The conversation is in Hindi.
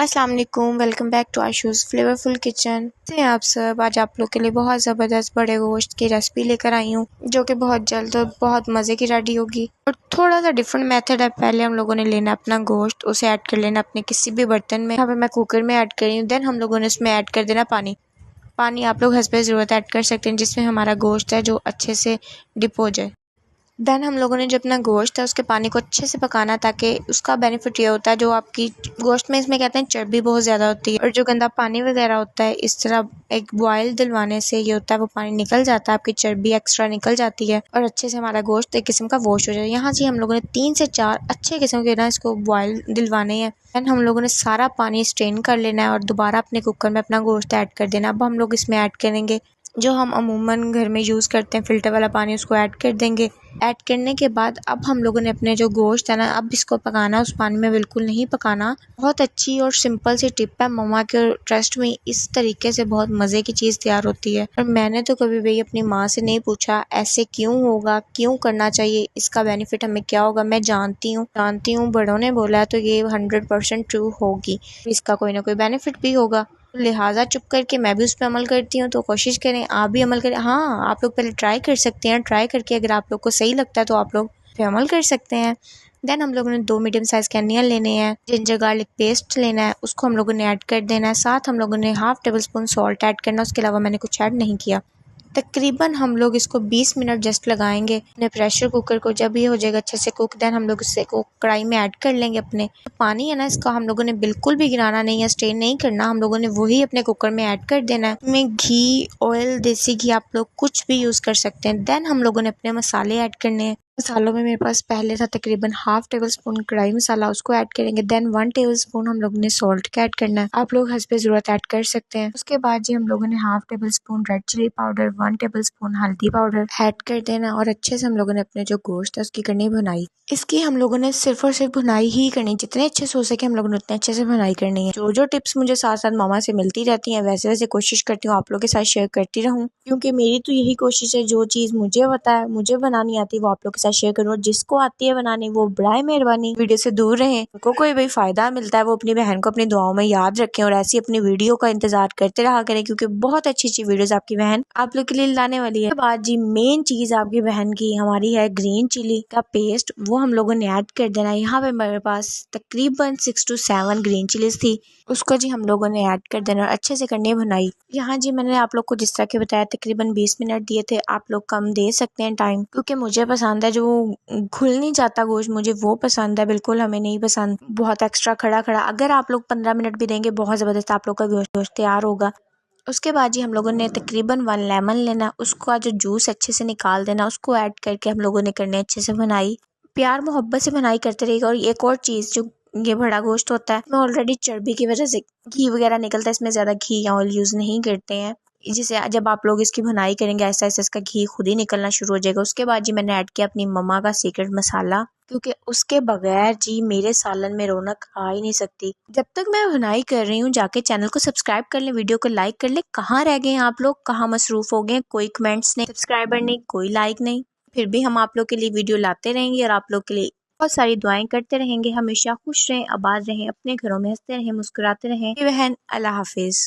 अस्सलाम वालेकुम, welcome back to Ashu's flavourful kitchen से आप सब। आज आप लोग के लिए बहुत ज़बरदस्त बड़े गोश्त की रेसिपी लेकर आई हूँ जो कि बहुत जल्द और बहुत मज़े की रेडी होगी और थोड़ा सा डिफरेंट मेथड है। पहले हम लोगों ने लेना अपना गोश्त, उसे ऐड कर लेना अपने किसी भी बर्तन में। यहाँ पे मैं कुकर में ऐड कर रही हूँ। देन हम लोगों ने उसमें ऐड कर देना पानी। पानी आप लोग हस्बे ज़रूरत ऐड कर सकते हैं जिसमें हमारा गोश्त है जो अच्छे से डिप हो जाए। देन हम लोगों ने जो अपना गोश्त है उसके पानी को अच्छे से पकाना, ताकि उसका बेनिफिट ये होता है जो आपकी गोश्त में इसमें कहते हैं चर्बी बहुत ज़्यादा होती है और जो गंदा पानी वगैरह होता है इस तरह एक बॉयल दिलवाने से ये होता है वो पानी निकल जाता है, आपकी चर्बी एक्स्ट्रा निकल जाती है और अच्छे से हमारा गोश्त एक किस्म का वॉश हो जाए। यहाँ जी हम लोगों ने 3 से 4 अच्छे किस्म के ना इसको बॉयल दिलवाने हैं। देन हम लोगों ने सारा पानी स्ट्रेन कर लेना है और दोबारा अपने कुकर में अपना गोश्त ऐड कर देना। अब हम लोग इसमें ऐड करेंगे जो हम अमूमन घर में यूज़ करते हैं फ़िल्टर वाला पानी, उसको ऐड कर देंगे। ऐड करने के बाद अब हम लोगों ने अपने जो गोश्त है ना, अब इसको पकाना उस पानी में बिल्कुल नहीं पकाना। बहुत अच्छी और सिंपल सी टिप है, मम्मा के ट्रस्ट में इस तरीके से बहुत मज़े की चीज़ तैयार होती है। और मैंने तो कभी भी अपनी माँ से नहीं पूछा ऐसे क्यों होगा, क्यों करना चाहिए, इसका बेनिफिट हमें क्या होगा। मैं जानती हूँ बड़ों ने बोला है तो ये 100% ट्रू होगी, इसका कोई ना कोई बेनिफिट भी होगा। लिहाजा चुप करके मैं भी उस पर अमल करती हूँ। तो कोशिश करें आप भी अमल करें। हाँ, आप लोग पहले ट्राई कर सकते हैं। ट्राई करके अगर आप लोग को सही लगता है तो आप लोग पे अमल कर सकते हैं। देन हम लोगों ने 2 मीडियम साइज़ के अनियन लेने हैं, जिंजर गार्लिक पेस्ट लेना है, उसको हम लोगों ने ऐड कर देना है। साथ हम लोगों ने 1/2 टेबल स्पून सॉल्ट ऐड करना है। उसके अलावा मैंने कुछ ऐड नहीं किया। तकरीबन हम लोग इसको 20 मिनट जस्ट लगाएंगे अपने प्रेशर कुकर को। जब ये हो जाएगा अच्छे से कुक, देन हम लोग इससे को कढ़ाई में ऐड कर लेंगे। अपने पानी है ना इसका हम लोगों ने बिल्कुल भी गिराना नहीं है, स्ट्रेन नहीं करना। हम लोगों ने वही अपने कुकर में ऐड कर देना है। इसमें घी, ऑयल, देसी घी आप लोग कुछ भी यूज़ कर सकते हैं। देन हम लोगों ने अपने मसाले ऐड करने हैं। मसालों में मेरे पास पहले था तकरीबन 1/2 टेबल स्पून कढ़ाई मसाला, उसको ऐड करेंगे। देन 1 टेबल स्पून हम लोगों ने सॉल्ट का ऐड करना है, आप लोग हस्बे ज़रूरत ऐड कर सकते हैं। उसके बाद जी हम लोगों ने 1/2 tablespoon red chilli powder, 1 tablespoon हल्दी पाउडर ऐड कर देना और अच्छे से हम लोगों ने अपने जो गोश्त है उसकी करनी भुनाई। इसकी हम लोगों ने सिर्फ और सिर्फ भुनाई ही करनी, जितने अच्छे से हो सके हम लोगों ने उतने अच्छे से भुनाई करनी है। जो टिप्स मुझे साथ साथ मामा से मिलती रहती हैं वैसे वैसे कोशिश करती हूँ आप लोगों के साथ शेयर करती रहूँ, क्योंकि मेरी तो यही कोशिश है जो चीज़ मुझे पता है, मुझे बनानी आती है वो आप लोग के साथ शेयर करूँ। जिसको आती है बनानी वो बराए मेहरबानी वीडियो से दूर रहें। उनको कोई भी फ़ायदा मिलता है वो अपनी बहन को अपनी दुआओं में याद रखें और ऐसी अपनी वीडियो का इंतजार करते रहा करें, क्योंकि बहुत अच्छी अच्छी वीडियोस आपकी बहन आप लोग के लिए लाने वाली है। बाद जी मेन चीज़ आपकी बहन की हमारी है ग्रीन चिली का पेस्ट, वो हम लोगों ने ऐड कर देना है। यहाँ पे मेरे पास तकरीबन 6 to 7 ग्रीन चिलीज थी, उसको जी हम लोगों ने ऐड कर देना और अच्छे से करनी भुनाई। यहाँ जी मैंने आप लोग को जिस तरह के बताया तकरीबन 20 मिनट दिए थे, आप लोग कम दे सकते हैं टाइम, क्योंकि मुझे पसंद है जो घुल नहीं जाता गोश्त, मुझे वो पसंद है, बिल्कुल हमें नहीं पसंद बहुत एक्स्ट्रा खड़ा खड़ा। अगर आप लोग 15 मिनट भी देंगे बहुत ज़बरदस्त आप लोग का गोश्त तैयार होगा। उसके बाद जी हम लोगों ने तकरीबन 1 लेमन लेना, उसका जो जूस अच्छे से निकाल देना, उसको ऐड करके हम लोगों ने करने अच्छे से बनाई। प्यार मोहब्बत से बनाई करते रहेगा। और एक और चीज़, जो ये बड़ा गोश्त होता है इसमें ऑलरेडी चर्बी की वजह से घी वगैरह निकलता है, इसमें ज़्यादा घी या ऑयल यूज़ नहीं करते हैं, जिसे जब आप लोग इसकी भुनाई करेंगे ऐसा ऐसा इसका घी खुद ही निकलना शुरू हो जाएगा। उसके बाद जी मैंने ऐड किया अपनी मम्मा का सीक्रेट मसाला, क्योंकि उसके बगैर जी मेरे सालन में रौनक आ ही नहीं सकती। जब तक मैं भुनाई कर रही हूँ जाके चैनल को सब्सक्राइब कर लें, वीडियो को लाइक कर लें। कहाँ रह गए हैं आप लोग, कहाँ मसरूफ़ हो गए, कोई कमेंट्स नहीं, सब्सक्राइबर नहीं, कोई लाइक नहीं। फिर भी हम आप लोग के लिए वीडियो लाते रहेंगे और आप लोग के लिए बहुत सारी दुआएं करते रहेंगे। हमेशा खुश रहें, आबाद रहें, अपने घरों में हंसते रहें, मुस्कुराते रहें। बहन, अल्लाह हाफिज़।